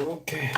Okay.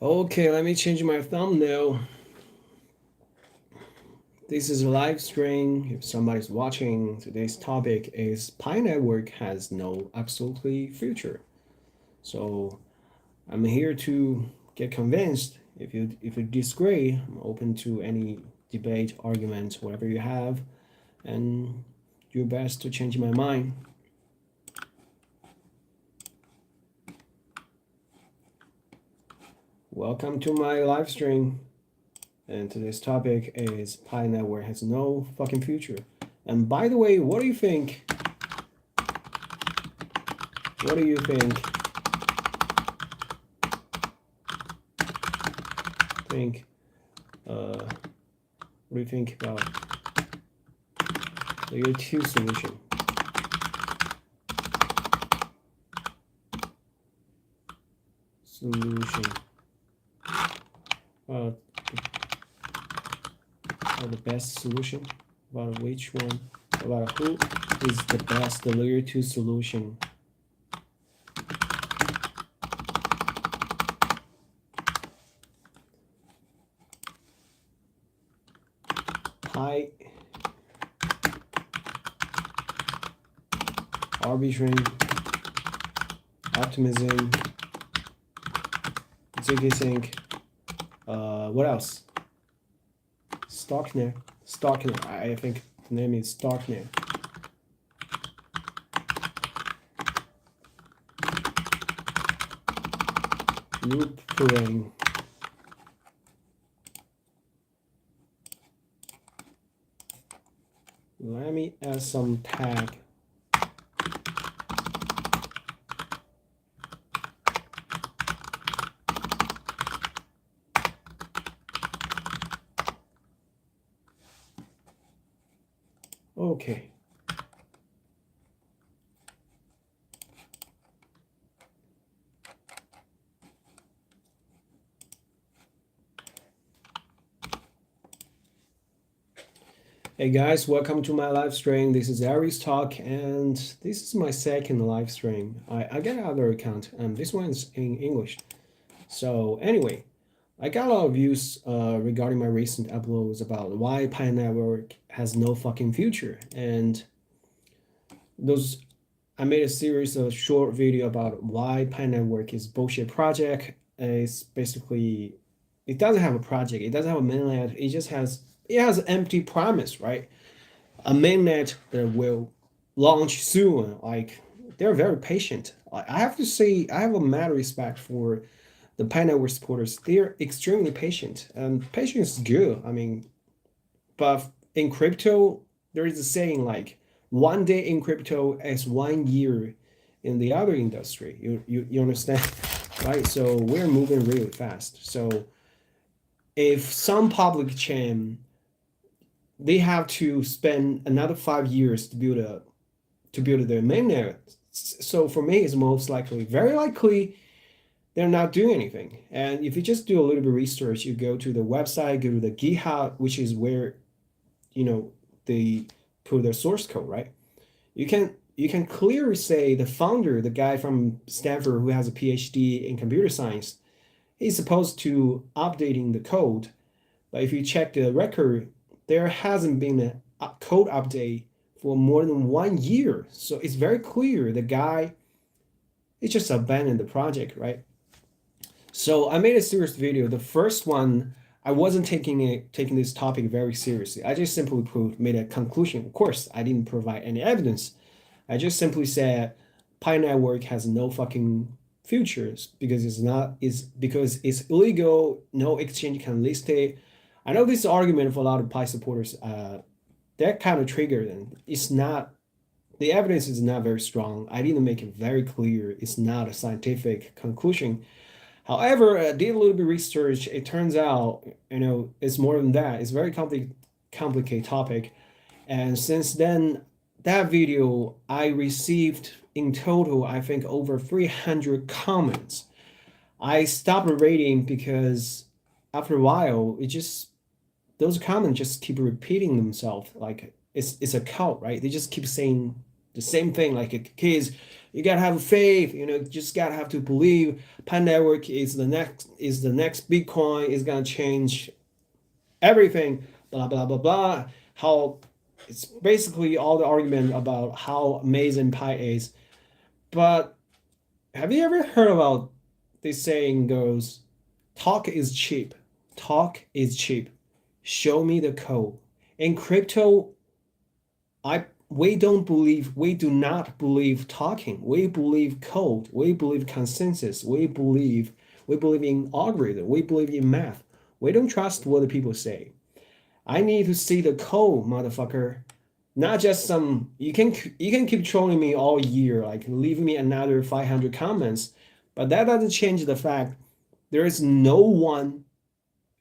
Okay, let me change my thumbnail. This is a live stream. If somebody's watching, today's topic is Pi Network has no absolutely future. So I'm here to get convinced. If you disagree, I'm open to any debate, argument, whatever you have, and do your best to change my mind. Welcome to my live stream. And today's topic is Pi Network has no fucking future. And by the way, what do you think? What do you think? What do you think about Layer2 Solution? The best solution? About which one? About who is the best Layer2 solution? Pi, Arbitrum, Optimism, Zksync, what else? StarkNet, I think the name is StarkNet. Loopring. Let me add some tag. Okay. Hey guys, welcome to my live stream. This is Aries Talk, and this is my second live stream. I get another account, and this one's in English. So anyway, I got a lot of views regarding my recent uploads about why Pi Network has no fucking future. And those I made a series of short video about why Pi Network is bullshit project. It's basically it doesn't have a project, it doesn't have a mainnet, it has an empty promise, right? A mainnet that will launch soon. Like they're very patient. I have to say I have a mad respect for the Pi Network supporters. They're extremely patient, and patience is good. I mean, but in crypto, there is a saying like 1 day in crypto is 1 year in the other industry. You understand, right? So we're moving really fast. So if some public chain they have to spend another 5 years to build their mainnet. So for me, it's most likely, very likely, they're not doing anything. And if you just do a little bit of research, you go to the website, go to the GitHub, which is where they put their source code, right? You can clearly say the founder, the guy from Stanford who has a PhD in computer science, he's supposed to updating the code. But if you check the record, there hasn't been a code update for more than 1 year. So it's very clear the guy he just abandoned the project, right? So I made a serious video. The first one, I wasn't taking this topic very seriously. I just simply made a conclusion. Of course, I didn't provide any evidence. I just simply said Pi Network has no fucking futures because it's illegal. No exchange can list it. I know this argument for a lot of Pi supporters. That kind of triggered them. It's not the evidence is not very strong. I didn't make it very clear. It's not a scientific conclusion. However, I did a little bit of research. It turns out, it's more than that. It's a very complicated topic. And since then, that video, I received in total, I think, over 300 comments. I stopped reading because after a while, those comments just keep repeating themselves. Like it's a cult, right? They just keep saying the same thing. Like kids, you gotta have faith. Just gotta have to believe. Pi Network is the next Bitcoin. Is gonna change everything. Blah blah blah blah. How it's basically all the argument about how amazing Pi is. But have you ever heard about this saying goes, talk is cheap. Talk is cheap. Show me the code. In crypto, we do not believe talking. We believe code. We believe consensus. We believe in algorithm. We believe in math. We don't trust what the people say. I need to see the code, motherfucker. Not just some. You can keep trolling me all year, like leaving me another 500 comments, but that doesn't change the fact there is no one.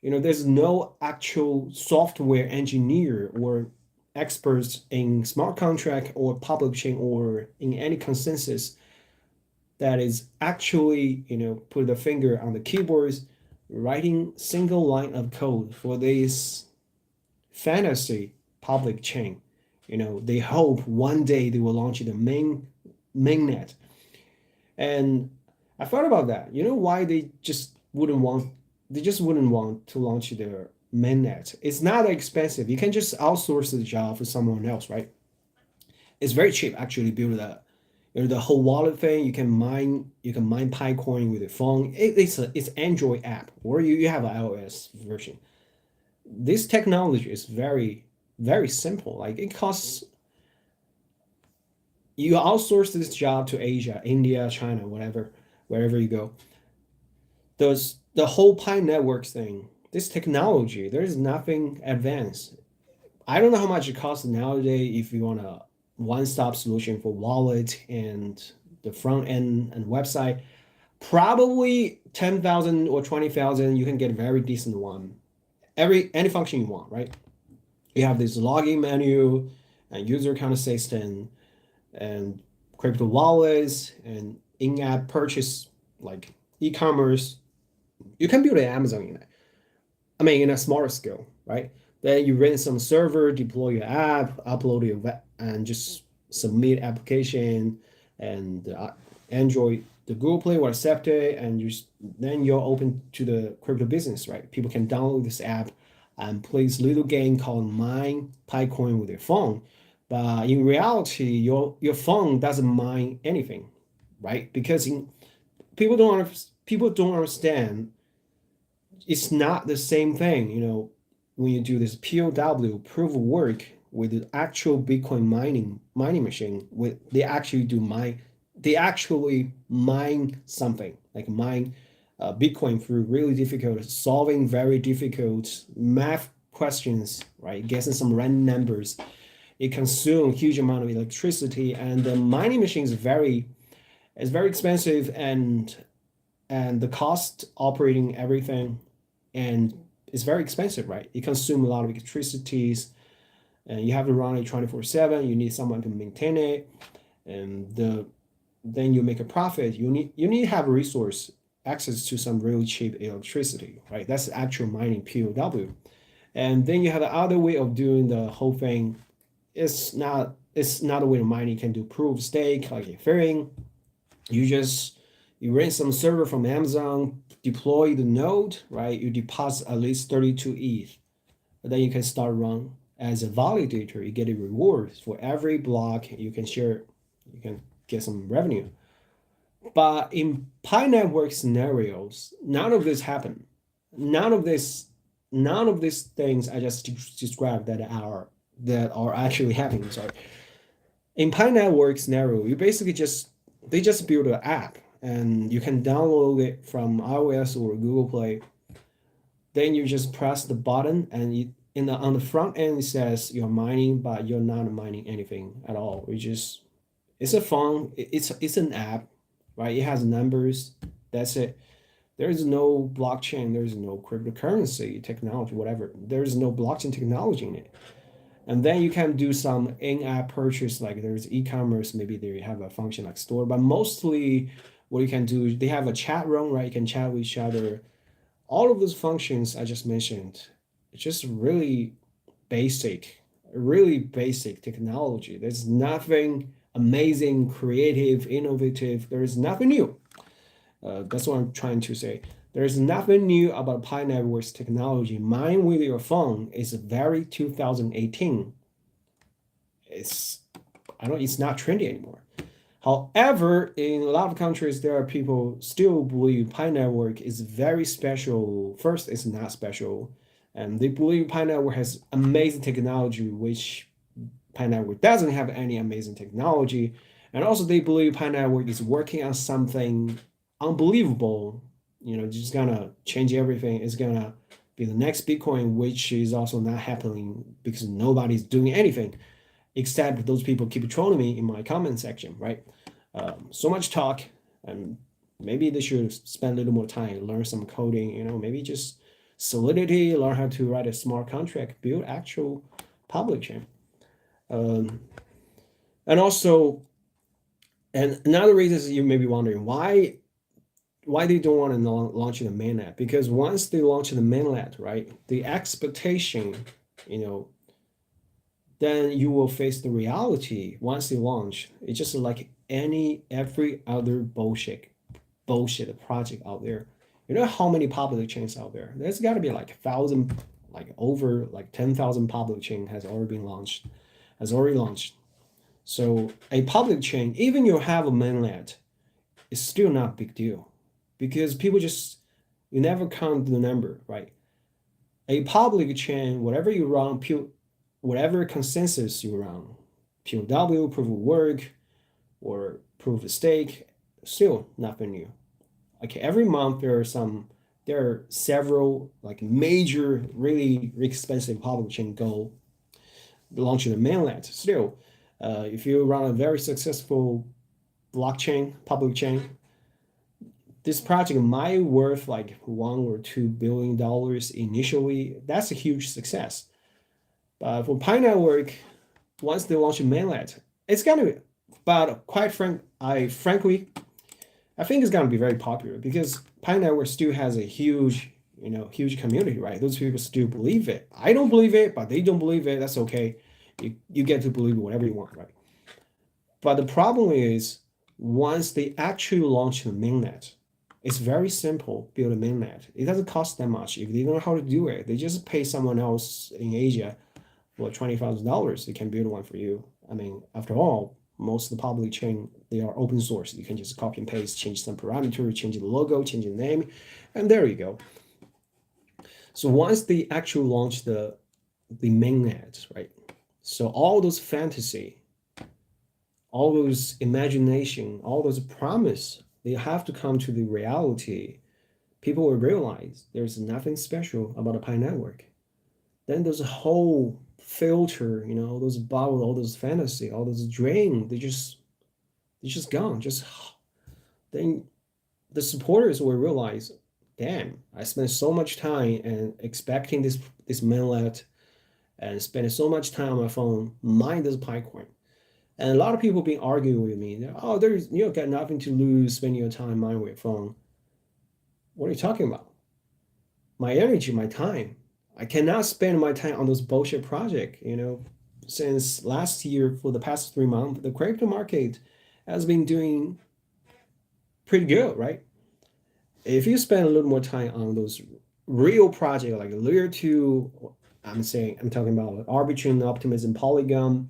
There's no actual software engineer or experts in smart contract or public chain or in any consensus that is actually, put the finger on the keyboards, writing single line of code for this fantasy public chain. They hope one day they will launch the mainnet. And I thought about that. You know why they just wouldn't want to launch their mainnet. It's not expensive. You can just outsource the job for someone else, right? It's very cheap actually build the whole wallet thing. You can mine Picoin with your phone. It's Android app or you have an iOS version. This technology is very, very simple. Like it costs you outsource this job to Asia, India, China, whatever, wherever you go. The whole Pi Networks thing, this technology, there's nothing advanced. I don't know how much it costs nowadays if you want a one-stop solution for wallet and the front end and website. Probably 10,000 or 20,000, you can get a very decent one. Any function you want, right? You have this login menu and user account assistant and crypto wallets and in-app purchase like e-commerce. You can build an Amazon in it. I mean, in a smaller scale, right? Then you rent some server, deploy your app, upload your and just submit application and Android the Google Play will accept it, and then you're open to the crypto business, right? People can download this app and play this little game called Mine Picoin with their phone. But in reality, your phone doesn't mine anything, right? Because people don't understand it's not the same thing, when you do this POW, proof of work, with the actual Bitcoin mining machine, they actually mine something, like mine Bitcoin through really difficult, solving very difficult math questions, right? Guessing some random numbers. It consumes a huge amount of electricity, and the mining machine is very expensive, and the cost operating everything, and it's very expensive, right? It consumes a lot of electricities, and you have to run it 24/7. You need someone to maintain it, and then you make a profit. You need to have a resource access to some really cheap electricity, right? That's actual mining POW. And then you have the other way of doing the whole thing. It's not a way of mining. You can do proof of stake like Ethereum. You rent some server from Amazon, deploy the node, right? You deposit at least 32 ETH. And then you can start run as a validator. You get a reward for every block you can share. You can get some revenue. But in Pi network scenarios, none of this happen. None of these things I just described that are actually happening. Sorry. In Pi network scenario, they just build an app, and you can download it from iOS or Google Play. Then you just press the button, and on the front end it says you're mining, but you're not mining anything at all. It's a phone. It's an app, right? It has numbers. That's it. There is no blockchain. There is no cryptocurrency technology, whatever. There is no blockchain technology in it. And then you can do some in-app purchase, like there's e-commerce. Maybe they have a function like store, but mostly what you can do, they have a chat room, right? You can chat with each other. All of those functions I just mentioned, it's just really basic technology. There's nothing amazing, creative, innovative. There is nothing new. That's what I'm trying to say. There is nothing new about Pi Network's technology. Mine with your phone is very 2018. It's not trendy anymore. However, in a lot of countries, there are people still believe Pi Network is very special. First, it's not special, and they believe Pi Network has amazing technology, which Pi Network doesn't have any amazing technology. And also, they believe Pi Network is working on something unbelievable. Just gonna change everything. It's gonna be the next Bitcoin, which is also not happening because nobody's doing anything except those people keep trolling me in my comment section, right? So much talk, and maybe they should spend a little more time, learn some coding, maybe just Solidity, learn how to write a smart contract, build actual public chain. And another reason is you may be wondering why they don't want to launch the mainnet, because once they launch the mainnet, right, the expectation, then you will face the reality once they launch. It's just like every other bullshit project out there. You know how many public chains out there? There's got to be like 1,000, like over like 10,000 public chain has already launched. So a public chain, even you have a mainnet, is still not a big deal, because people you never count the number, right? A public chain, whatever you run, whatever consensus you run, POW, proof of work, or proof of stake, still nothing new. Okay, every month there are several like major, really expensive public chain go launching the mainnet. Still, if you run a very successful public chain, this project might worth like $1 or $2 billion initially. That's a huge success. But for Pi Network, once they launch a mainnet, it's gonna be. But frankly, I think it's gonna be very popular, because Pi Network still has a huge community, right? Those people still believe it. I don't believe it, but they don't believe it. That's okay. You get to believe whatever you want, right? But the problem is, once they actually launch the mainnet, it's very simple, build a mainnet. It doesn't cost that much. If they don't know how to do it, they just pay someone else in Asia for $20,000. They can build one for you. I mean, after all, most of the public chain, they are open source. You can just copy and paste, change some parameter, change the logo, change the name, and there you go. So once they actually launch the mainnet, right? So all those fantasy, all those imagination, all those promise, they have to come to the reality. People will realize there's nothing special about a Pi network. Then there's a whole filter, those bubble, all those fantasy, all those dream, they just gone. Just then the supporters will realize, damn, I spent so much time and expecting this mainnet and spending so much time on my phone, mine this Picoin. And a lot of people been arguing with me. Oh, you got nothing to lose spending your time mining with your phone. What are you talking about? My energy, my time. I cannot spend my time on those bullshit project. Since last year, for the past 3 months, the crypto market has been doing pretty good, right? If you spend a little more time on those real projects like Layer2, I'm talking about Arbitrum, Optimism, Polygon,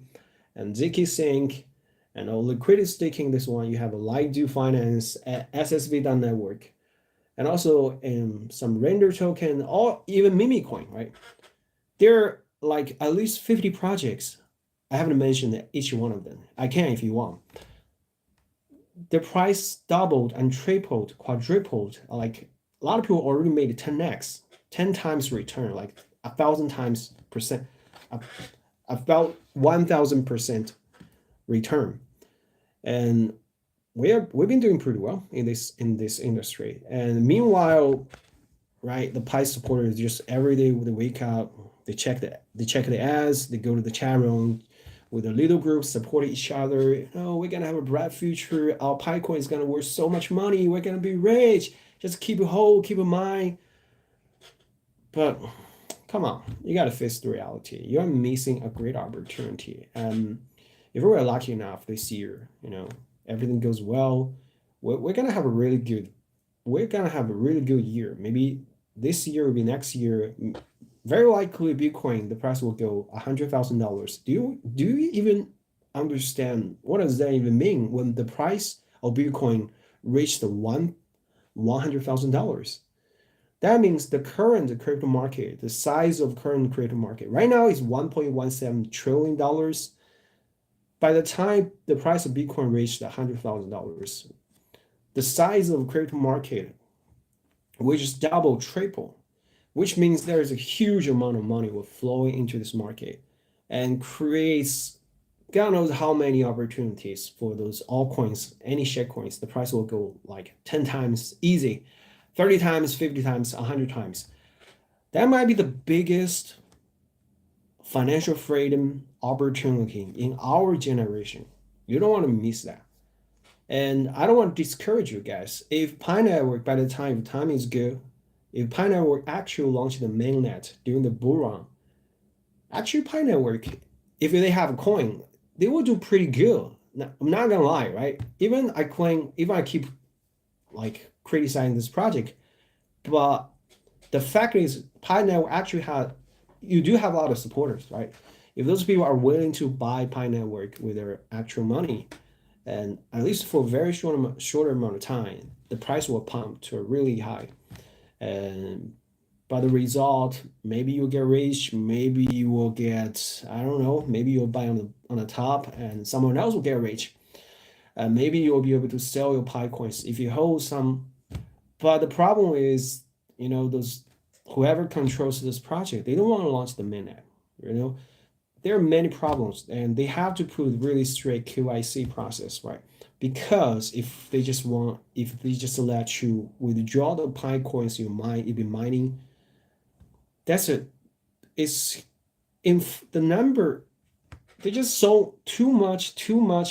and Zksync, and liquidity staking. This one you have a Layer2 Finance, SSV.network, and also some render token, or even Mimicoin, right? There are like at least 50 projects. I haven't mentioned each one of them. I can if you want. The price doubled and tripled, quadrupled. Like a lot of people already made 10x, 10 times return, like 1,000% about 1,000% return. And we've been doing pretty well in this industry. And meanwhile, right, the Pi supporters just every day they wake up, they check the ads, they go to the chat room with a little group, support each other. We're gonna have a bright future. Our Picoin is gonna worth so much money. We're gonna be rich. Just keep it whole, keep in mind. But come on, you gotta face the reality. You're missing a great opportunity. And if we're lucky enough this year, everything goes well, we're gonna have a really good year. Maybe this year will be next year. Very likely Bitcoin, the price will go $100,000. Do you even understand what does that even mean when the price of Bitcoin reached the $100,000? That means the current crypto market, the size of current crypto market right now is $1.17 trillion. By the time the price of Bitcoin reached $100,000, the size of crypto market will just double, triple, which means there is a huge amount of money will flowing into this market and creates God knows how many opportunities for those altcoins, any shitcoins. The price will go like 10 times easy, 30 times, 50 times, 100 times. That might be the biggest financial freedom opportunity in our generation. You don't want to miss that. And I don't want to discourage you guys. If Pi Network, by the time is good, if Pi Network actually launched the mainnet during the bull run, actually Pi Network, if they have a coin, they will do pretty good. Now, I'm not gonna lie, right? Even I keep like criticizing this project, but the fact is Pi Network actually you do have a lot of supporters, right? If those people are willing to buy Pi Network with their actual money, and at least for a very shorter amount of time, the price will pump to a really high. And by the result, maybe you'll get rich, maybe you will get, I don't know, maybe you'll buy on the top and someone else will get rich. Maybe you'll be able to sell your Pi coins if you hold some. But the problem is, those whoever controls this project, they don't want to launch the mainnet. There are many problems, and they have to put really strict KYC process, right? Because if they just let you withdraw the Pi coins you've been mining, that's it. It's in the number. They just sold too much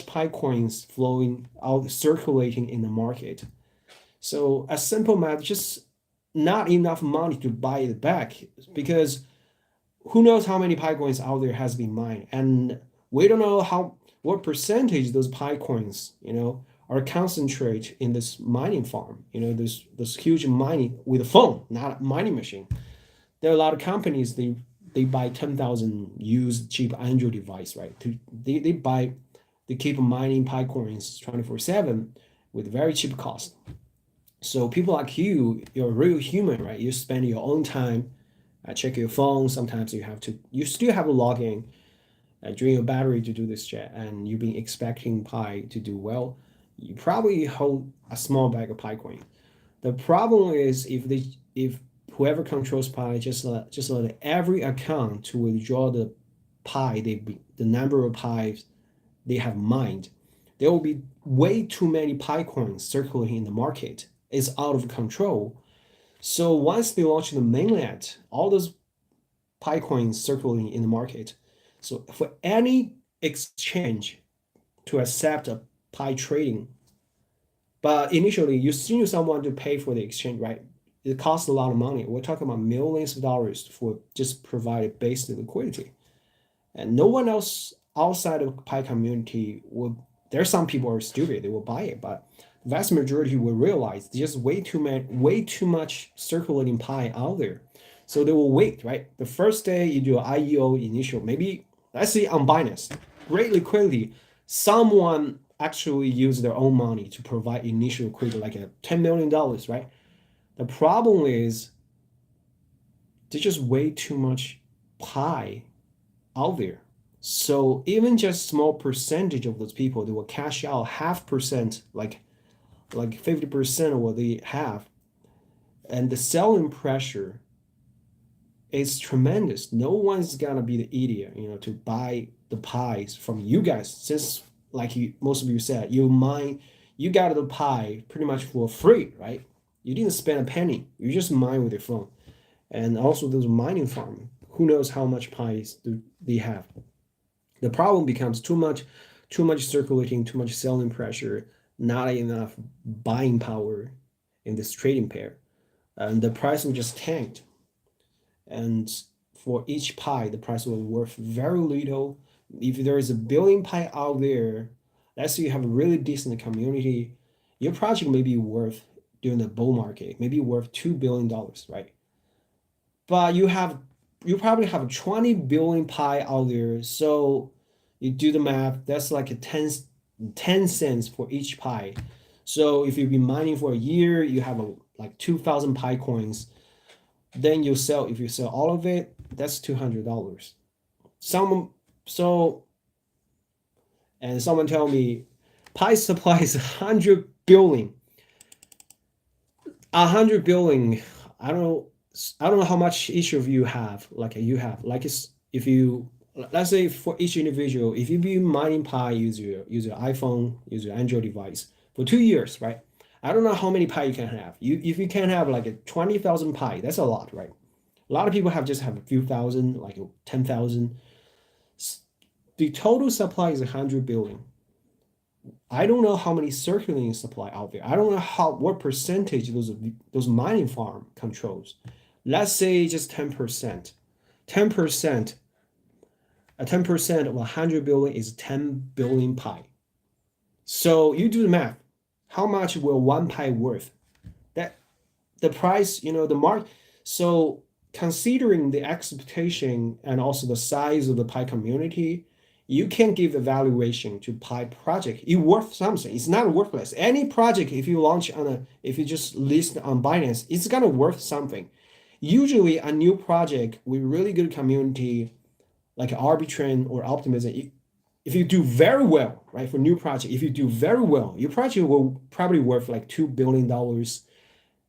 Pi coins flowing out, circulating in the market. So a simple math, just not enough money to buy it back, because who knows how many Pi coins out there has been mined, and we don't know what percentage those Pi coins, are concentrated in this mining farm. This huge mining with a phone, not a mining machine. There are a lot of companies, they buy 10,000 used cheap Android device, right? They keep mining Picoins 24/7 with very cheap cost. So people like you're a real human, right? You spend your own time, check your phone. Sometimes you still have to log in, drain your battery to do this chat, and you've been expecting Pi to do well. You probably hold a small bag of Picoin. The problem is if whoever controls Pi just let every account to withdraw the Pi, the number of Pies they have mined, there will be way too many Pi coins circulating in the market. It's out of control. So once they launch the mainnet, all those Pi coins circulating in the market. So for any exchange to accept a Pi trading, but initially you still need someone to pay for the exchange, right? It costs a lot of money. We're talking about millions of dollars for just provide basic liquidity. And no one else outside of Pi community will. There's some people who are stupid, they will buy it, but the vast majority will realize there's just way too much circulating Pi out there. So they will wait, right? The first day you do an IEO initial, maybe let's say on Binance, great liquidity. Someone actually use their own money to provide initial liquidity, like a $10 million, right? The problem is there's just way too much Pi out there. So even just small percentage of those people, they will cash out 0.5%, like 50% of what they have. And the selling pressure is tremendous. No one's gonna be the idiot, to buy the pies from you guys. Since most of you said, you got the pie pretty much for free, right? You didn't spend a penny. You just mine with your phone. And also those mining farm, who knows how much pies do they have? The problem becomes too much circulating, too much selling pressure, not enough buying power in this trading pair, and the price will just tanked. And for each pie, the price will worth very little. If there is a billion pie out there, let's say you have a really decent community, your project may be worth during the bull market, maybe worth $2 billion, right? But you probably have 20 billion pie out there. So you do the math, that's like a 10 cents for each pie. So if you've been mining for a year, you have like 2,000 pie coins. Then if you sell all of it, that's $200. Someone tell me pie supply is 100 billion. 100 billion. I don't know how much each of you have. If you, let's say for each individual, if you be mining Pi, use your iPhone, use your Android device for 2 years, right? I don't know how many Pi you can have. If you can have like a 20,000 Pi, that's a lot, right? A lot of people just have a few thousand, like 10,000. The total supply is 100 billion. I don't know how many circulating supply out there. I don't know what percentage those mining farm controls. Let's say just 10%. 10%. 10% of 100 billion is 10 billion Pi. So you do the math. How much will one Pi worth? That the price, the mark. So considering the expectation and also the size of the Pi community, you can give evaluation to Pi project. It's worth something. It's not worthless. Any project, if you just list on Binance, it's gonna worth something. Usually a new project with really good community, like Arbitrum or Optimism, if you do very well, right, for new project, if you do very well, your project will probably worth like $2 billion.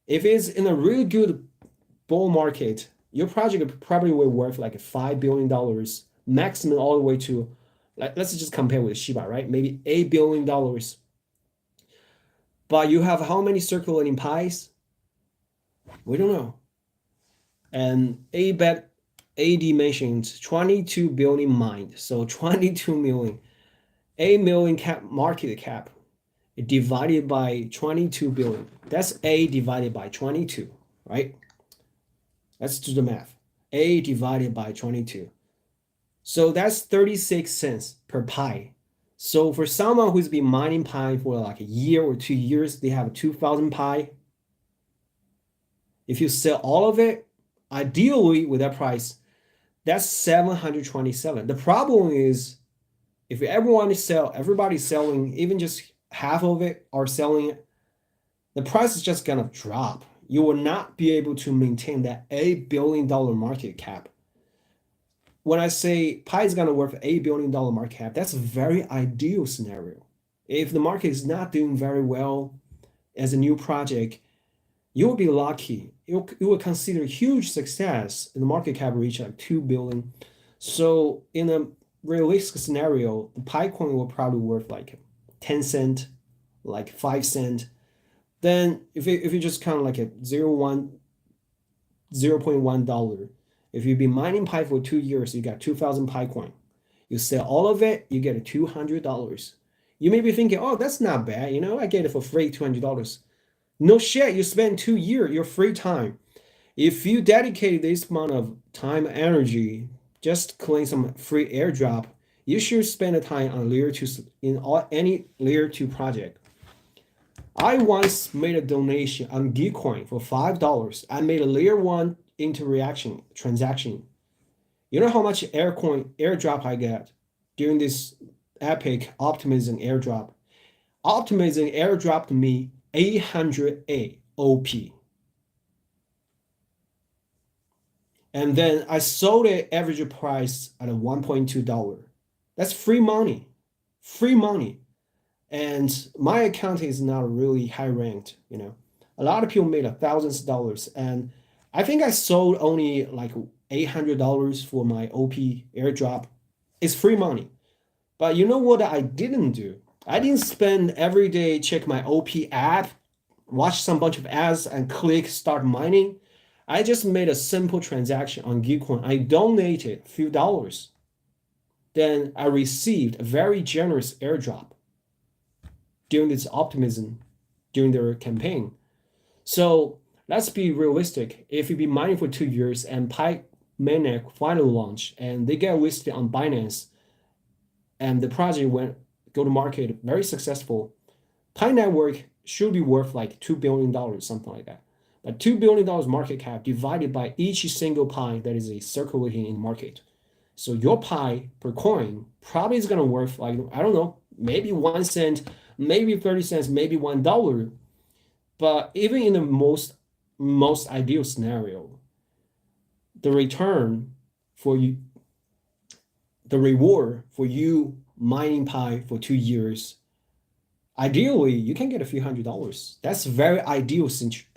If it's in a really good bull market, your project probably will worth like $5 billion, maximum all the way to, let's just compare with Shiba, right? Maybe $8 billion. But you have how many circulating pies? We don't know. And AD mentioned 22 billion mined, so 22 million. 8 million market cap divided by 22 billion. That's A divided by 22, right? Let's do the math. A divided by 22. So that's 36 cents per pie. So for someone who's been mining Pi for like a year or 2 years, they have 2,000 Pi. If you sell all of it, ideally with that price, that's 727. The problem is if everyone is everybody's selling, even just half of it are selling it, the price is just gonna drop. You will not be able to maintain that $8 billion market cap. When I say Pi is gonna worth $8 billion market cap, that's a very ideal scenario. If the market is not doing very well as a new project, you will be lucky. You will consider huge success in the market cap reach like 2 billion. So in a realistic scenario, the Pi coin will probably worth like 10 cent, like 5 cent. Then if you just count like a 0.1 dollar, if you've been mining Pi for 2 years, you got 2,000 Pi coin. You sell all of it, you get $200. You may be thinking, oh, that's not bad. I get it for free, $200. No shit, you spend 2 years, your free time. If you dedicate this amount of time, energy, just claim some free airdrop, you should spend the time on layer 2 in any layer 2 project. I once made a donation on Gcoin for $5. I made a layer 1 interaction transaction. You know how much airdrop I got during this epic Optimism airdrop? Optimism airdropped me 800A OP. And then I sold it average price at a $1.2. That's free money. Free money. And my account is not really high ranked. A lot of people made thousands of dollars. And I think I sold only like $800 for my OP airdrop. It's free money. But you know what I didn't do? I didn't spend every day check my OP app, watch some bunch of ads and click start mining. I just made a simple transaction on Gcoin. I donated a few dollars. Then I received a very generous airdrop during this Optimism, during their campaign. So let's be realistic. If you've been mining for 2 years and Pi mainnet finally launch and they get listed on Binance and the project go to market very successful, Pi network should be worth like $2 billion, something like that. But $2 billion market cap divided by each single Pi that is circulating in the market. So your Pi per coin probably is going to worth like, I don't know, maybe 1 cent, maybe 30 cents, maybe $1. But even in the most ideal scenario, the return for you, the reward for you mining Pi for 2 years, ideally you can get a few $100s. That's very ideal.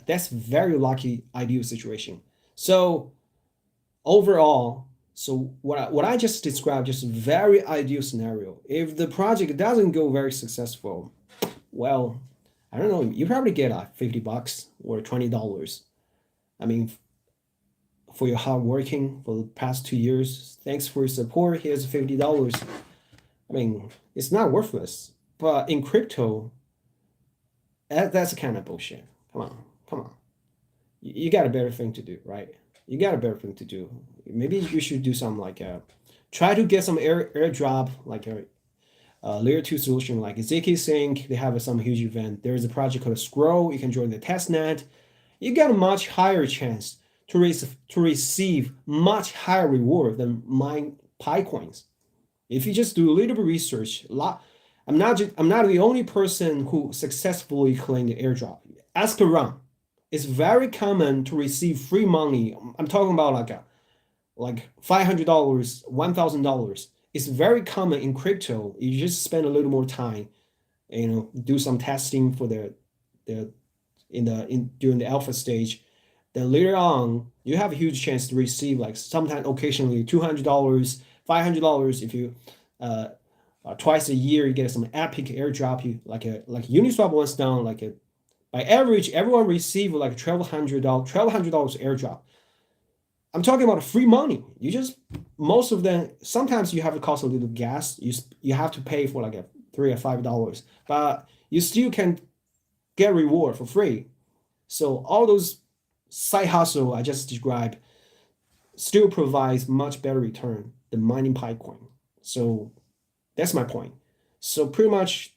That's very lucky ideal situation. So overall, what I just described, just a very ideal scenario. If the project doesn't go very successful, well, I don't know, you probably get $50 or $20. I mean, for your hard working for the past 2 years, thanks for your support. Here's $50. I mean, it's not worthless. But in crypto, that's kind of bullshit. Come on. You got a better thing to do, right? You got a better thing to do. Maybe you should do some like try to get some airdrop like a layer 2 solution like Zksync. They have some huge event. There is a project called Scroll. You can join the testnet. You get a much higher chance to receive much higher reward than mine Pi coins. If you just do a little bit of research, I'm not the only person who successfully claimed the airdrop. Ask around. It's very common to receive free money. I'm talking about like $500, $1,000. It's very common in crypto. You just spend a little more time, do some testing for during the alpha stage. Then later on, you have a huge chance to receive like sometimes occasionally $200, $500 if you twice a year you get some epic airdrop. You like Uniswap once down by average everyone receive like $1,200 airdrop. I'm talking about free money. Most of them, sometimes you have to cost a little gas. You have to pay for like $3 or $5, but you still can get reward for free. So all those side hustle I just described still provides much better return than mining Pi coin. So that's my point. So pretty much,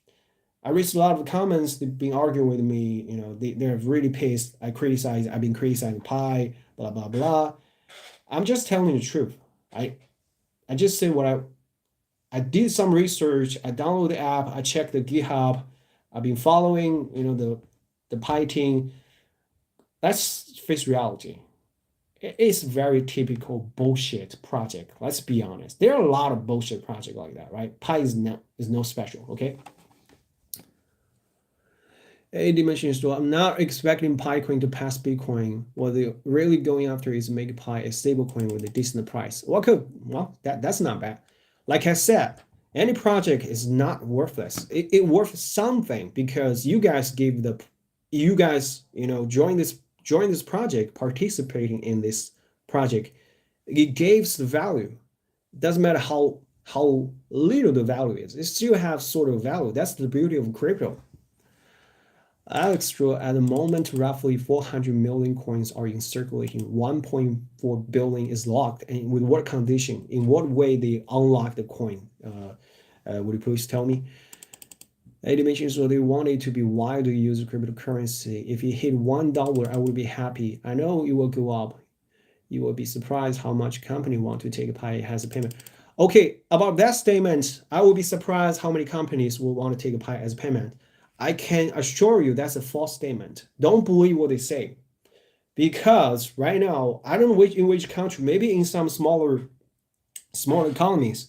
I reached a lot of comments. They've been arguing with me. They're really pissed. I've been criticizing Pi, blah blah blah. I'm just telling the truth. I just say what I did some research. I downloaded the app. I checked the GitHub. I've been following, the Pi team. Let's face reality. It's very typical bullshit project. Let's be honest. There are a lot of bullshit projects like that, right? Pi is no special, okay? A dimension store. I'm not expecting Picoin to pass Bitcoin. What they're really going after is make Pi a stable coin with a decent price. Well, that's not bad. Like I said, any project is not worthless. It worth something because you guys join this project, participating in this project. It gives the value. It doesn't matter how little the value is. It still has sort of value. That's the beauty of crypto. Alex Stroh, at the moment, roughly 400 million coins are in circulation. 1.4 billion is locked. And with what condition? In what way they unlock the coin? Would you please tell me? Eddie mentioned so they wanted to be widely used cryptocurrency. If it hit $1, I would be happy. I know it will go up. You will be surprised how much company want to take Pi as a payment. Okay, about that statement, I will be surprised how many companies will want to take Pi as a payment. I can assure you that's a false statement. Don't believe what they say. Because right now, I don't know in which country, maybe in some smaller economies.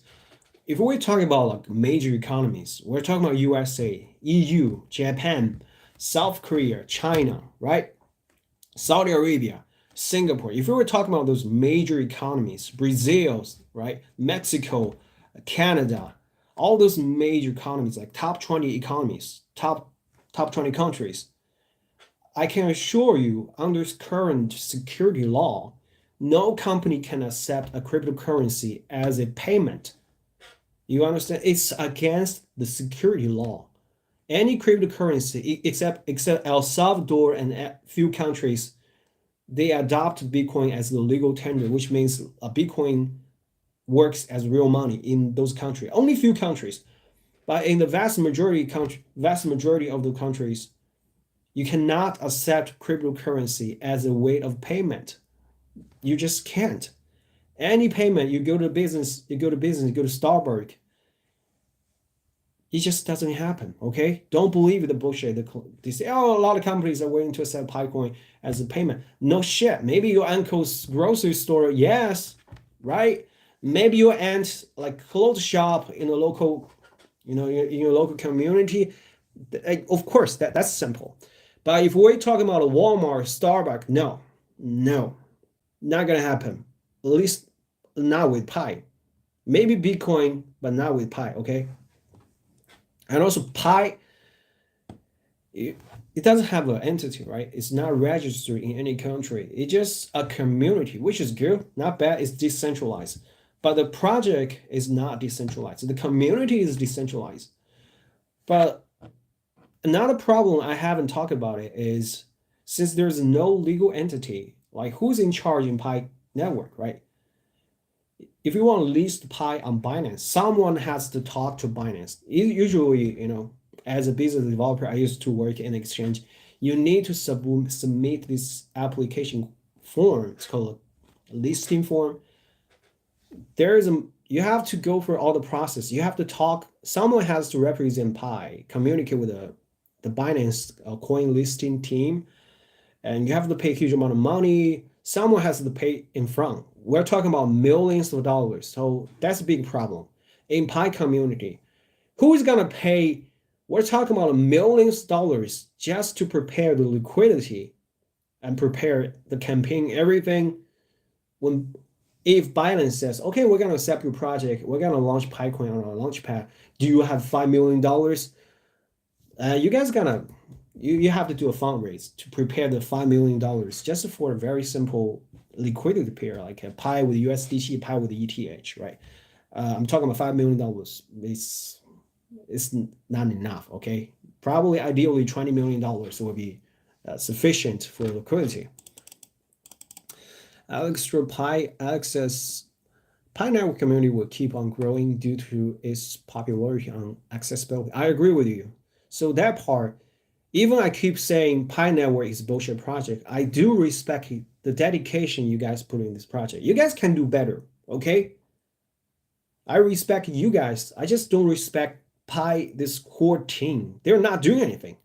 If we're talking about like major economies, we're talking about USA, EU, Japan, South Korea, China, right? Saudi Arabia, Singapore. If we were talking about those major economies, Brazil, right? Mexico, Canada, all those major economies, like top 20 economies, top 20 countries, I can assure you, under current security law, no company can accept a cryptocurrency as a payment. You understand? It's against the security law. Any cryptocurrency, except El Salvador and a few countries, they adopt Bitcoin as the legal tender, which means a Bitcoin works as real money in those countries. Only few countries, but in the vast majority of the countries, you cannot accept cryptocurrency as a way of payment. You just can't. Any payment, you go to Starbucks, it just doesn't happen, okay? Don't believe the bullshit. They say, oh, a lot of companies are willing to accept Picoin as a payment. No shit. Maybe your uncle's grocery store, yes, right? Maybe your aunt's like clothes shop in a local, in your local community. Of course, that's simple. But if we're talking about a Walmart, Starbucks, no, not gonna happen. At least not with Pi. Maybe Bitcoin, but not with Pi, okay? And also Pi, it doesn't have an entity, right? It's not registered in any country. It's just a community, which is good, not bad. It's decentralized. But the project is not decentralized. The community is decentralized. But another problem I haven't talked about it is, since there's no legal entity, like who's in charge in Pi network, right? If you want to list Pi on Binance, someone has to talk to Binance. Usually, as a business developer, I used to work in exchange. You need to submit this application form. It's called a listing form. You have to go through all the process. You have to talk. Someone has to represent Pi, communicate with the Binance coin listing team, and you have to pay a huge amount of money. Someone has to pay in front. We're talking about millions of dollars. So that's a big problem. In Pi community, who is gonna pay? We're talking about millions of dollars just to prepare the liquidity and prepare the campaign, everything. If Binance says, okay, we're gonna accept your project, we're gonna launch Picoin on our launchpad. Do you have $5 million? You guys you have to do a fundraise to prepare the $5 million just for a very simple liquidity pair, like a Pi with USDT, Pi with ETH, right? I'm talking about $5 million. It's not enough, okay? Probably ideally $20 million will be sufficient for liquidity. Alex Pi access Pi network community will keep on growing due to its popularity and accessibility. I agree with you. So that part, even I keep saying Pi network is a bullshit project, I do respect the dedication you guys put in this project. You guys can do better, okay? I respect you guys. I just don't respect Pi, this core team. They're not doing anything.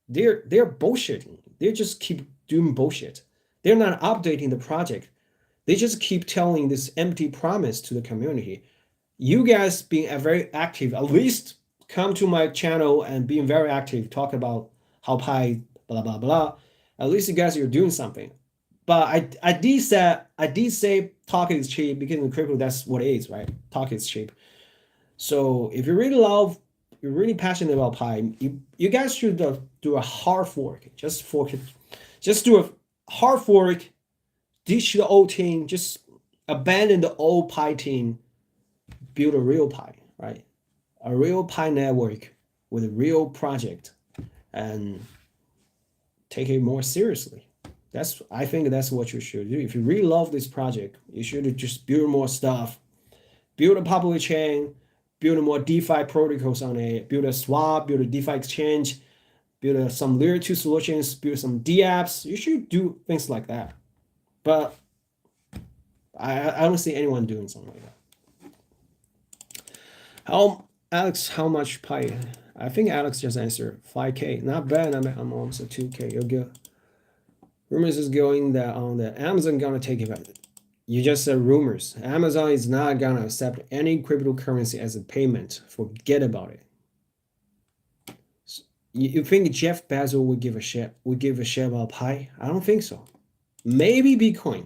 They're bullshitting. They just keep doing bullshit. They're not updating the project. They just keep telling this empty promise to the community. You guys being very active, at least come to my channel and being very active, talk about how Pi blah blah blah. At least you guys are doing something. But I did say talk is cheap because in crypto that's what it is, right? Talk is cheap. So if you really love, you're really passionate about Pi, you guys should do a hard fork. Just fork it. Just do a hard fork, ditch the old team, just abandon the old Pi team, build a real Pi, right? A real Pi network with a real project and take it more seriously. I think that's what you should do. If you really love this project, you should just build more stuff, build a public chain, build more DeFi protocols on it, build a swap, build a DeFi exchange, build some layer 2 solutions, build some dApps. You should do things like that. But I don't see anyone doing something like that. How much Pi? I think Alex just answered 5K. Not bad. I'm almost at 2K. You're good. Rumors is going that on the Amazon gonna take it. You just said rumors. Amazon is not gonna accept any cryptocurrency as a payment. Forget about it. You think Jeff Bezos would give a shit? Would give a shit about Pi? I don't think so. Maybe Bitcoin,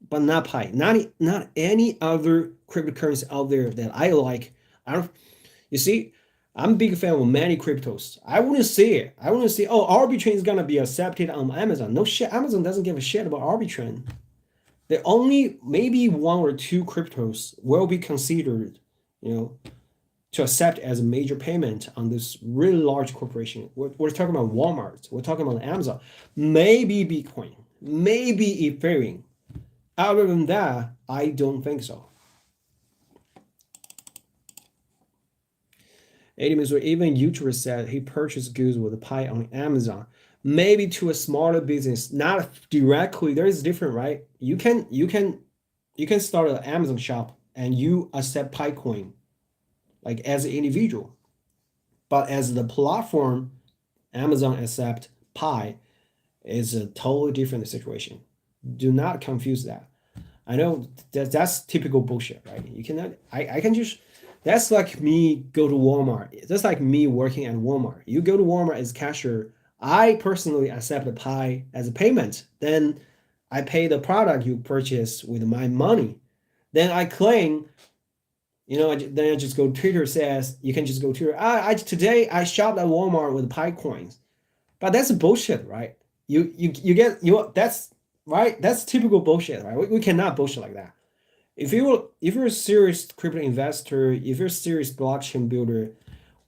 but not Pi. Not any other cryptocurrency out there that I like. I don't. You see, I'm a big fan of many cryptos. I wouldn't say it. I wouldn't say, oh, Arbitrum is gonna be accepted on Amazon. No shit. Amazon doesn't give a shit about Arbitrum. The only maybe one or two cryptos will be considered, to accept as a major payment on this really large corporation. We're talking about Walmart. We're talking about Amazon. Maybe Bitcoin. Maybe Ethereum. Other than that, I don't think so. Or even YouTuber said he purchased goods with a Pi on Amazon. Maybe to a smaller business, not directly. There is different, right? You can start an Amazon shop and you accept Pi coin, like as an individual. But as the platform, Amazon accept Pi is a totally different situation. Do not confuse that. I know that's typical bullshit, right? You cannot. I can just. That's like me go to Walmart. That's like me working at Walmart. You go to Walmart as cashier. I personally accept the Pi as a payment. Then I pay the product you purchase with my money. Then I claim, then I just go to Twitter says, you can just go to Twitter. Today I shopped at Walmart with Pi coins. But that's bullshit, right? That's right. That's typical bullshit, right? We cannot bullshit like that. If you're a serious crypto investor, if you're a serious blockchain builder,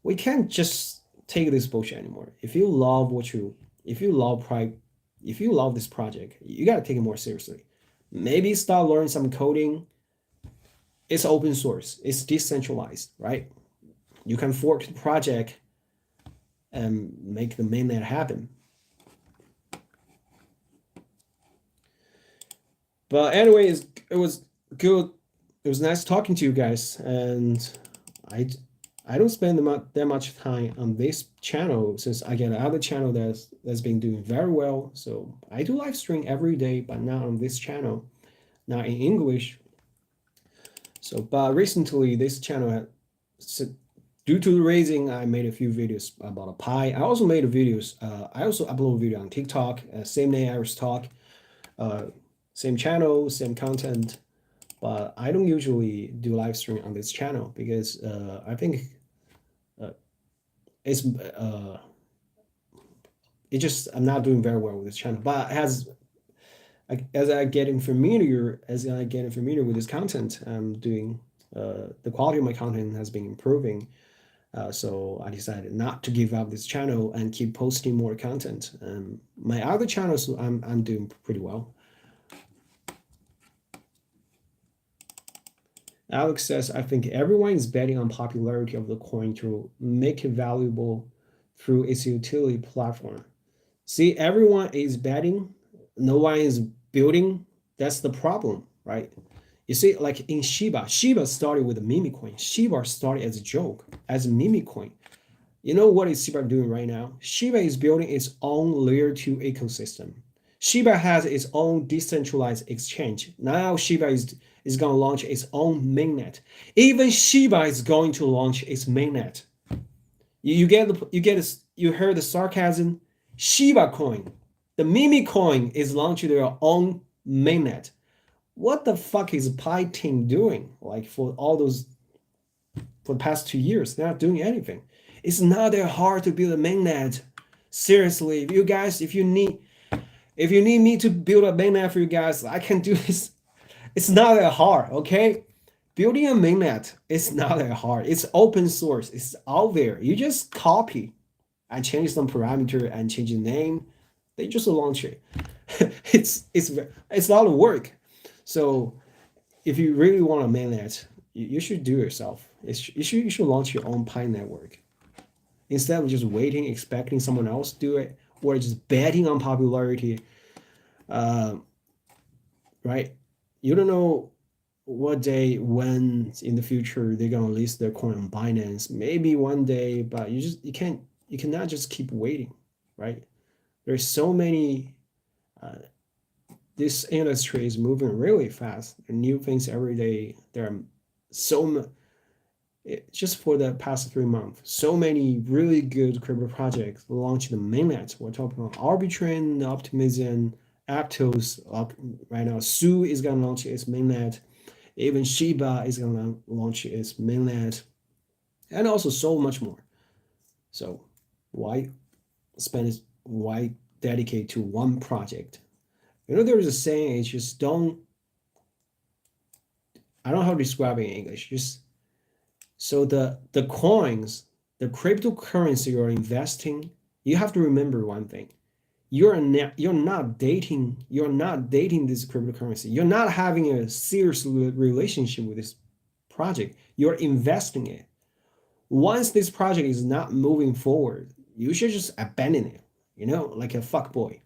we can't just take this bullshit anymore. If you love this project, you gotta take it more seriously. Maybe start learning some coding. It's open source. It's decentralized, right? You can fork the project and make the mainnet happen. But anyways, it was good. It was nice talking to you guys, and I don't spend that much time on this channel since I get another channel that's been doing very well. So I do live stream every day, but not on this channel, not in English. So, but recently this channel had, due to the raising, I made a few videos about a Pi. I also made videos. I also upload a video on TikTok, same name Irish Talk, same channel, same content. But I don't usually do live stream on this channel because I think I'm not doing very well with this channel. But as I get familiar with this content, I'm doing the quality of my content has been improving. So I decided not to give up this channel and keep posting more content. My other channels, I'm doing pretty well. Alex says, I think everyone is betting on popularity of the coin to make it valuable through its utility platform. See, everyone is betting, no one is building. That's the problem, right? You see, like in Shiba started with a meme coin. Shiba started as a joke, as a meme coin. You know what is Shiba doing right now? Shiba is building its own layer 2 ecosystem. Shiba has its own decentralized exchange. Now Shiba is going to launch its own mainnet. Even Shiba is going to launch its mainnet. You heard the sarcasm. Shiba coin, the meme coin is launching their own mainnet. What the fuck is Pi Team doing? Like for the past 2 years, they're not doing anything. It's not that hard to build a mainnet. Seriously, if you need me to build a mainnet for you guys, I can do this. It's not that hard, okay? Building a mainnet is not that hard. It's open source. It's out there. You just copy and change some parameter and change the name. They just launch it. it's a lot of work. So if you really want a mainnet, you should do it yourself. You should launch your own Pi network instead of just waiting, expecting someone else to do it, or just betting on popularity. Right? You don't know what day, when in the future they're gonna list their coin on Binance. Maybe one day, but you cannot just keep waiting, right? There's so many. This industry is moving really fast. There are new things every day. There are so just for the past 3 months, so many really good crypto projects launched the mainnet. We're talking about Arbitrum, Optimism, Aptos. Right now, Su is gonna launch its mainnet. Even Shiba is gonna launch its mainnet, and also so much more. So why why dedicate to one project? There is a saying, it's just don't, I don't know how to describe it in English. Just so the coins, the cryptocurrency you're investing, you have to remember one thing. You're not dating this cryptocurrency. You're not having a serious relationship with this project. You're investing it. Once this project is not moving forward, you should just abandon it. Like a fuck boy.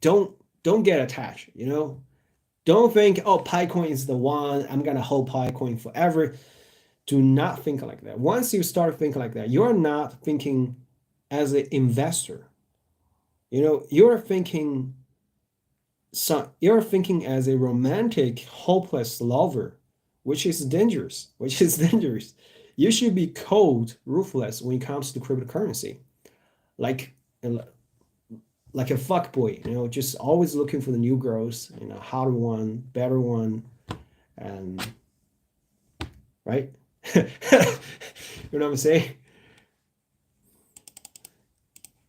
Don't get attached. Don't think, oh, Picoin is the one. I'm gonna hold Picoin forever. Do not think like that. Once you start thinking like that, you're not thinking as an investor. You're thinking as a romantic, hopeless lover, which is dangerous. You should be cold, ruthless when it comes to cryptocurrency, like a fuck boy. Just always looking for the new girls, hotter one, better one, and right. You know what I'm saying?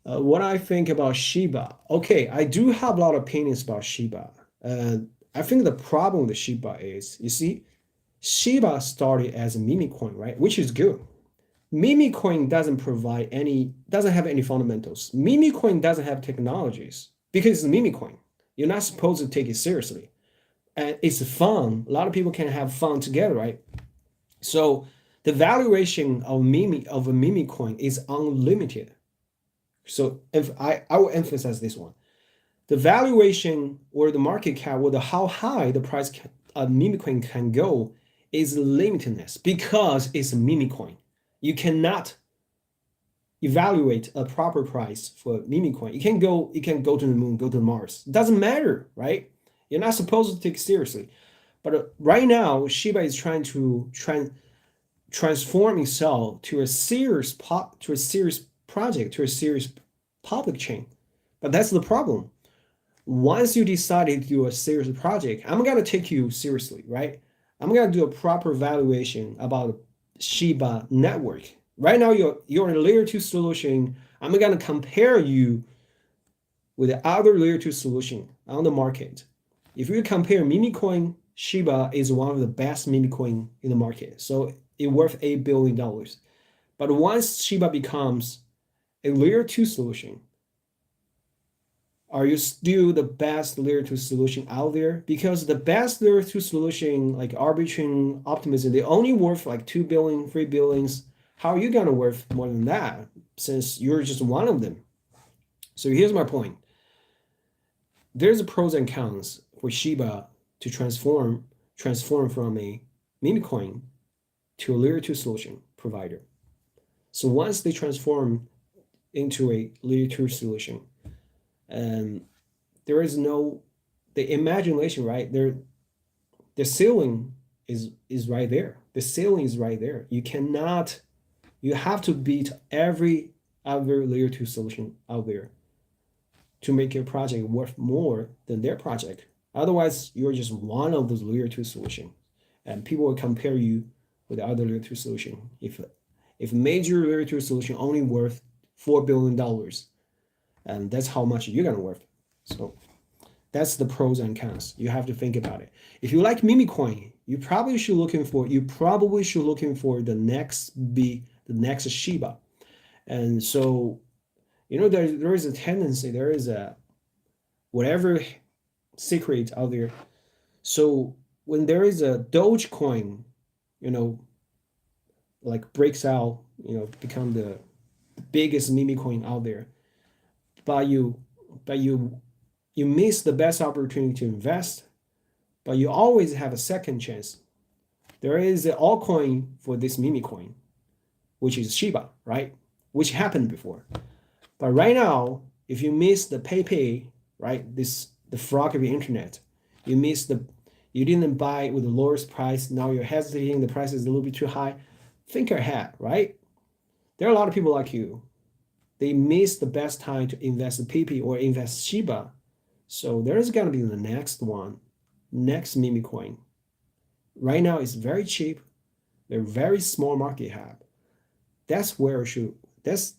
What I think about Shiba. Okay, I do have a lot of opinions about Shiba. I think the problem with Shiba is, you see, Shiba started as a meme coin, right? Which is good. Meme coin doesn't have any fundamentals. Meme coin doesn't have technologies because it's a meme coin. You're not supposed to take it seriously. And it's fun. A lot of people can have fun together, right? So the valuation of a meme coin is unlimited. So if I will emphasize this one, the valuation or the market cap or how high the price of meme coin can go is limitedness because it's a meme coin. You cannot evaluate a proper price for meme coin. You can go to the moon, go to Mars. It doesn't matter, right? You're not supposed to take it seriously. But right now, Shiba is trying to transform itself to a serious project, to a serious public chain. But that's the problem. Once you decide to do a serious project, I'm gonna take you seriously, right? I'm gonna do a proper valuation about Shiba network. Right now, you're a layer 2 solution. I'm gonna compare you with the other layer 2 solution on the market. If you compare meme coin, Shiba is one of the best meme coin in the market. So it's worth $8 billion. But once Shiba becomes a layer 2 solution, Are you still the best layer 2 solution out there? Because the best layer 2 solution, like Arbitrum, Optimism, they only worth like 2 billion, 3 billions. How are you gonna worth more than that since you're just one of them? So here's my point. There's a pros and cons for Shiba to transform from a meme coin to a layer 2 solution provider. So once they transform into a layer 2 solution, and there is no the imagination, right? The ceiling is right there. The ceiling is right there. You have to beat every other layer 2 solution out there to make your project worth more than their project. Otherwise, you're just one of those layer 2 solutions. And people will compare you with the other layer 2 solution. If major layer 2 solution only worth $4 billion, and that's how much you're gonna worth. So that's the pros and cons. You have to think about it. If you like meme coin, you probably should looking for the next Shiba. And so, there is a tendency, there is a whatever secret out there. So when there is a Dogecoin, like breaks out, become the biggest meme coin out there, but you miss the best opportunity to invest, but you always have a second chance. There is an altcoin for this meme coin, which is Shiba, right? Which happened before. But right now, if you miss the PayPay, right, the frog of the internet, you didn't buy with the lowest price. Now you're hesitating. The price is a little bit too high. Think ahead, right? There are a lot of people like you. They miss the best time to invest in PP or invest Shiba. So there's going to be the next one, next meme coin. Right now, it's very cheap. They're very small market cap. That's where you should. That's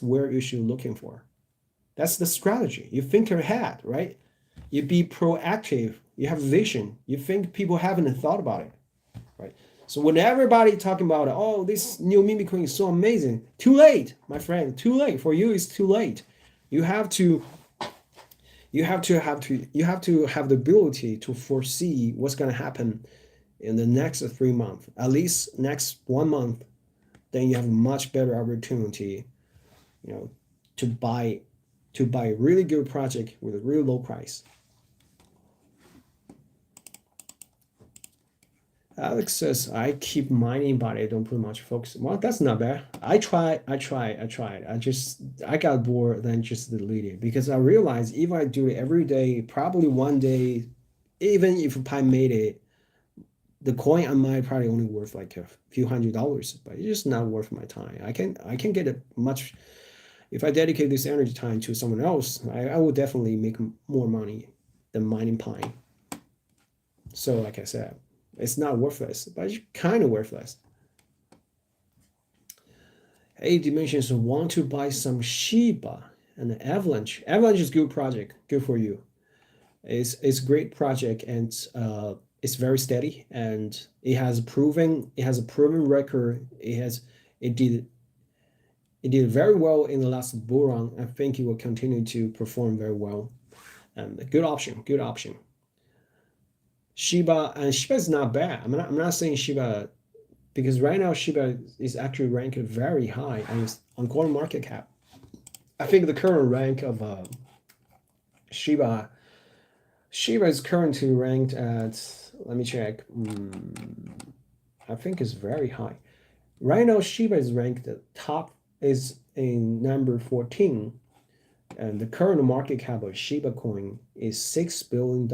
where you should looking for. That's the strategy. You think ahead, right? You be proactive. You have vision. You think people haven't thought about it, right? So when everybody talking about, oh, this new meme coin is so amazing, too late, my friend. Too late for you. It's too late. You have to have the ability to foresee what's going to happen in the next 3 months, at least next 1 month. Then you have a much better opportunity, to buy a really good project with a really low price. Alex says, I keep mining, but I don't put much focus. Well, that's not bad. I tried. I got bored, then just deleted, because I realized if I do it every day, probably one day, even if I made it, the coin I might probably only worth like a few $100s, but it's just not worth my time. I can get it much. If I dedicate this energy time to someone else, I will definitely make more money than mining Pine. So like I said, it's not worthless, but it's kind of worthless. Hey, Dimensions want to buy some Shiba and Avalanche. Avalanche is good project, good for you. It's a great project, and it's very steady, and it has a proven record. It did very well in the last bull run. I think it will continue to perform very well. Good option. Shiba is not bad. I'm not saying Shiba, because right now Shiba is actually ranked very high on coin market cap. I think the current rank of Shiba is currently ranked at, let me check. I think it's very high. Right now Shiba is ranked top, is in number 14, and the current market cap of Shiba coin is $6 billion.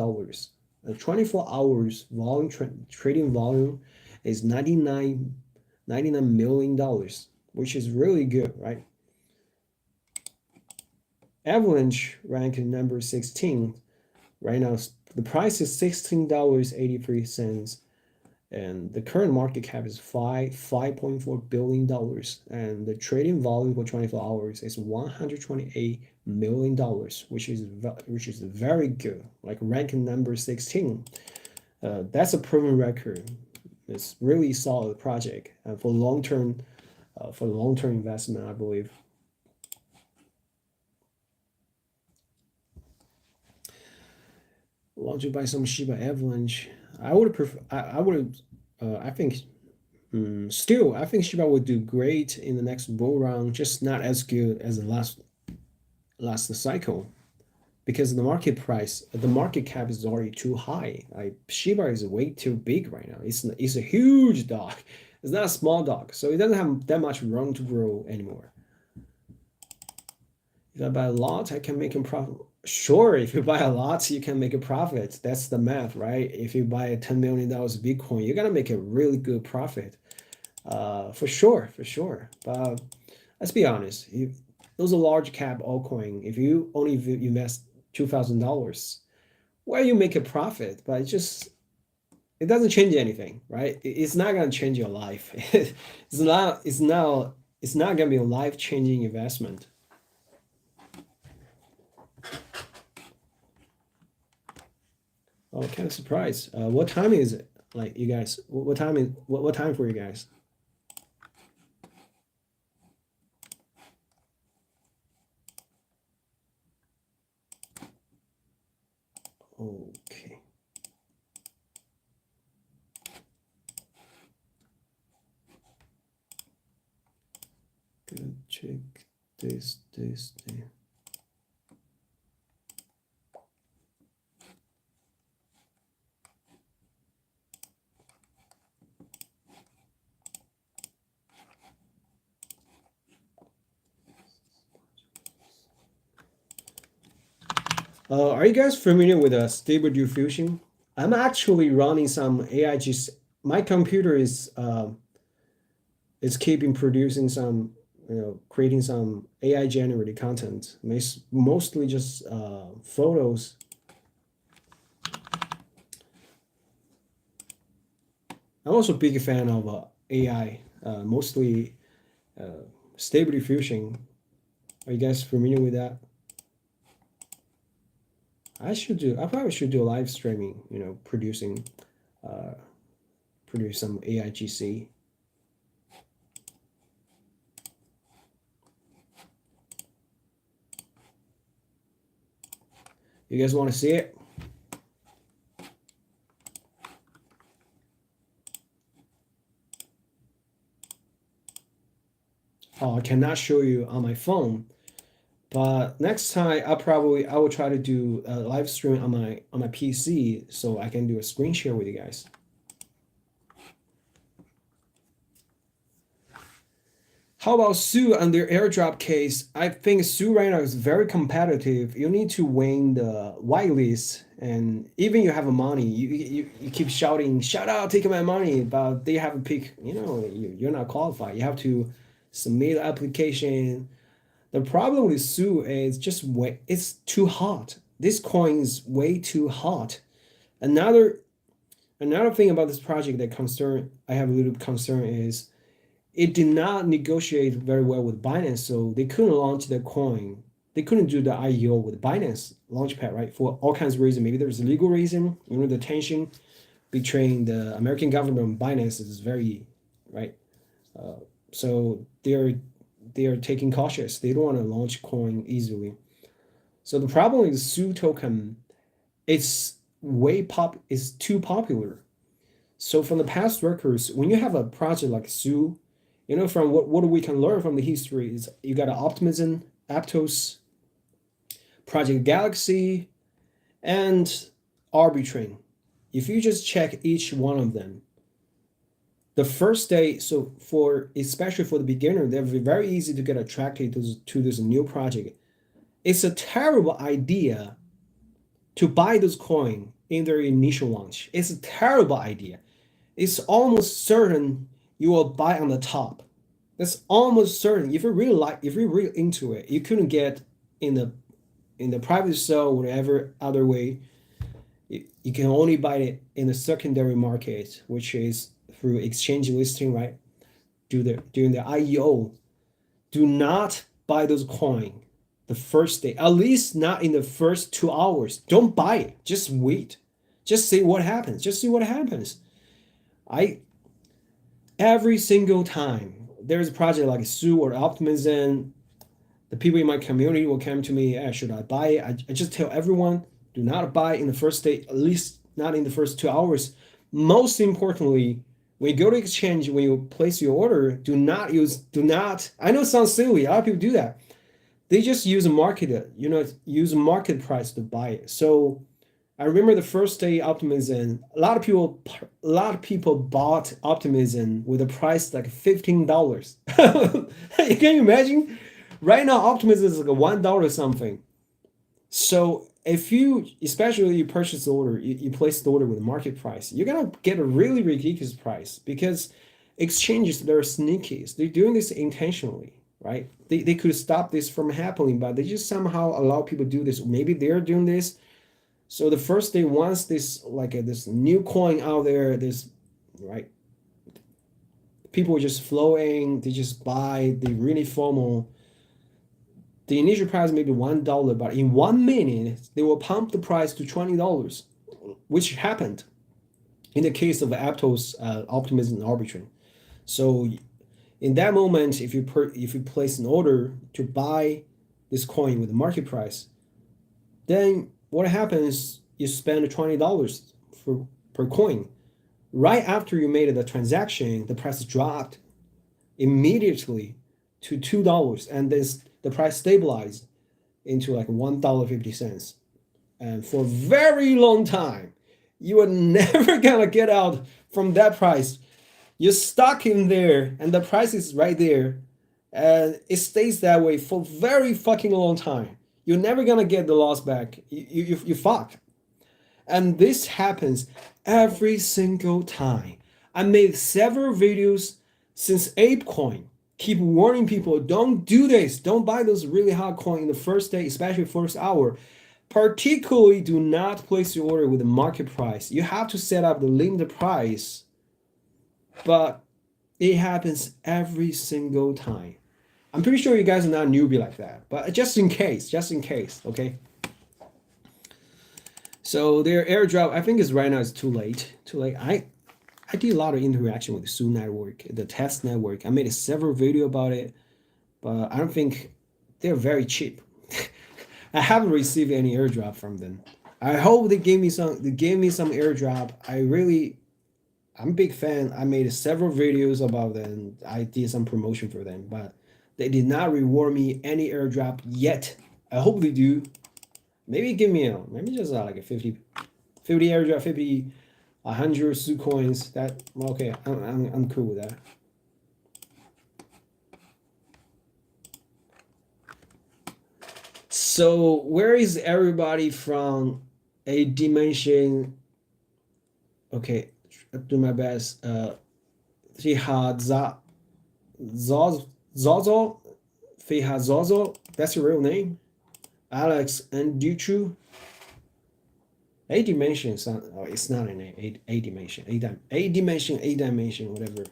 The 24 hours trading volume is $99 million, which is really good, right? Avalanche ranked number 16. Right now, the price is $16.83, and the current market cap is $5.4 billion, and the trading volume for 24 hours is $128 million, which is very good, like ranking number 16. That's a proven record. It's really solid project, and for long-term investment, I believe. want to buy some Shiba Avalanche. I would prefer. I would. I think. Still, I think Shiba would do great in the next bull run. Just not as good as the last cycle because the market price, the market cap is already too high. Like Shiba is way too big right now. It's a huge dog. It's not a small dog, so it doesn't have that much room to grow anymore. If I buy a lot, I can make a profit. Sure, if you buy a lot, you can make a profit. That's the math, right? If you buy a $10 million Bitcoin, you're gonna make a really good profit. For sure, for sure. But let's be honest, those are large cap altcoin. If you only invest $2,000, well, you make a profit, but it doesn't change anything, right? It's not gonna change your life. It's not gonna be a life-changing investment. Oh, kind of surprised. What time is it? Like you guys, what time is what time for you guys? Okay. Good. Check this. Are you guys familiar with Stable Diffusion? I'm actually running some AIGC. My computer is keeping producing some, creating some AI generated content. Mostly just photos. I'm also a big fan of AI, mostly Stable Diffusion. Are you guys familiar with that? I probably should do a live streaming, uh, produce some AIGC. You guys want to see it? Oh, I cannot show you on my phone, but next time I will try to do a live stream on my PC so I can do a screen share with you guys. How about Sue on their airdrop case? I think Sue right now is very competitive. You need to win the whitelist, and even you have money, you keep shouting, "Shout out, take my money!" But they have a pick. You're not qualified. You have to submit an application. The problem with Sue is just it's too hot. This coin is way too hot. Another another thing about this project that I have a little concern is it did not negotiate very well with Binance, so they couldn't launch the coin. They couldn't do the IEO with Binance Launchpad, right? For all kinds of reasons. Maybe there's a legal reason. The tension between the American government and Binance is very, right? So they are taking cautious. They don't want to launch coin easily. So the problem is Su token, it's it's too popular. So from the past records, when you have a project like Su, from what we can learn from the history is you got an Optimism, Aptos, Project Galaxy, and Arbitrum. If you just check each one of them, the first day, so for especially for the beginner, they're very easy to get attracted to this new project. It's a terrible idea to buy this coin in their initial launch. It's a terrible idea. It's almost certain you will buy on the top. That's almost certain. If you're really into it, you couldn't get in the private sale, whatever other way. You can only buy it in the secondary market, which is through exchange listing, right? During the IEO. Do not buy those coin the first day, at least not in the first 2 hours. Don't buy it. Just wait. Just see what happens. Just see what happens. Every single time there's a project like Sue or Optimism, the people in my community will come to me, should I buy it? I just tell everyone, Do not buy in the first day, at least not in the first 2 hours. Most importantly, when you go to exchange, when you place your order, do not, I know it sounds silly, a lot of people do that. They just use a market, use a market price to buy it. So I remember the first day Optimism, a lot of people bought Optimism with a price like $15. Can you imagine? Right now, Optimism is like a $1 something. So if you, especially you purchase the order, you place the order with a market price, you're gonna get a really ridiculous price because exchanges, they're sneaky. They're doing this intentionally, right? They could stop this from happening, but they just somehow allow people to do this. Maybe they're doing this. So the first day, once this this new coin out there, this right, people are just flowing, they just buy, they really FOMO. The initial price may be $1, but in 1 minute, they will pump the price to $20, which happened in the case of Aptos, Optimism, and Arbitrum. So in that moment, if you place an order to buy this coin with the market price, then what happens? You spend $20 per coin. Right after you made the transaction, the price dropped immediately to $2, and this the price stabilized into like $1.50. And for a very long time, you are never gonna get out from that price. You're stuck in there, and the price is right there, and it stays that way for very fucking long time. You're never gonna get the loss back. You fucked. And this happens every single time. I made several videos since ApeCoin. Keep warning people, don't do this. Don't buy those really hot coins in the first day, especially first hour. Particularly, do not place your order with the market price. You have to set up the limit price, but it happens every single time. I'm pretty sure you guys are not newbie like that, but just in case, okay? So their airdrop, I think is right now it's too late. I did a lot of interaction with the Su network, the test network. I made several video about it, but I don't think they're very cheap. I haven't received any airdrop from them. I hope they gave me some. They gave me some airdrop. I'm a big fan. I made several videos about them. I did some promotion for them, but they did not reward me any airdrop yet. I hope they do. Maybe give me maybe just like a 50 airdrop, 50, 100 Su coins. That okay? I'm cool with that. So where is everybody from? A dimension. Okay, I'll do my best. Fiha Zozo. Fiha Zozo. That's your real name. Alex and Duchu. A dimension. Oh, it's not an a dimension. A dimension. Whatever.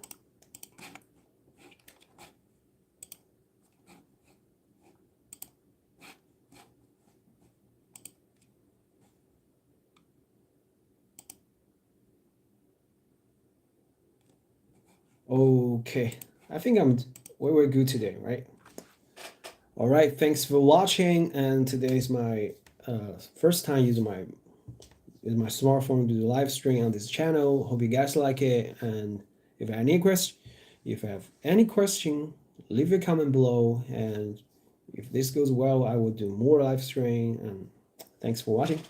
Okay, I think we're good today, right? All right, thanks for watching. And today is my first time using my smartphone to do live stream on this channel. Hope you guys like it. And if you have any question, leave a comment below. And if this goes well, I will do more live stream. And thanks for watching.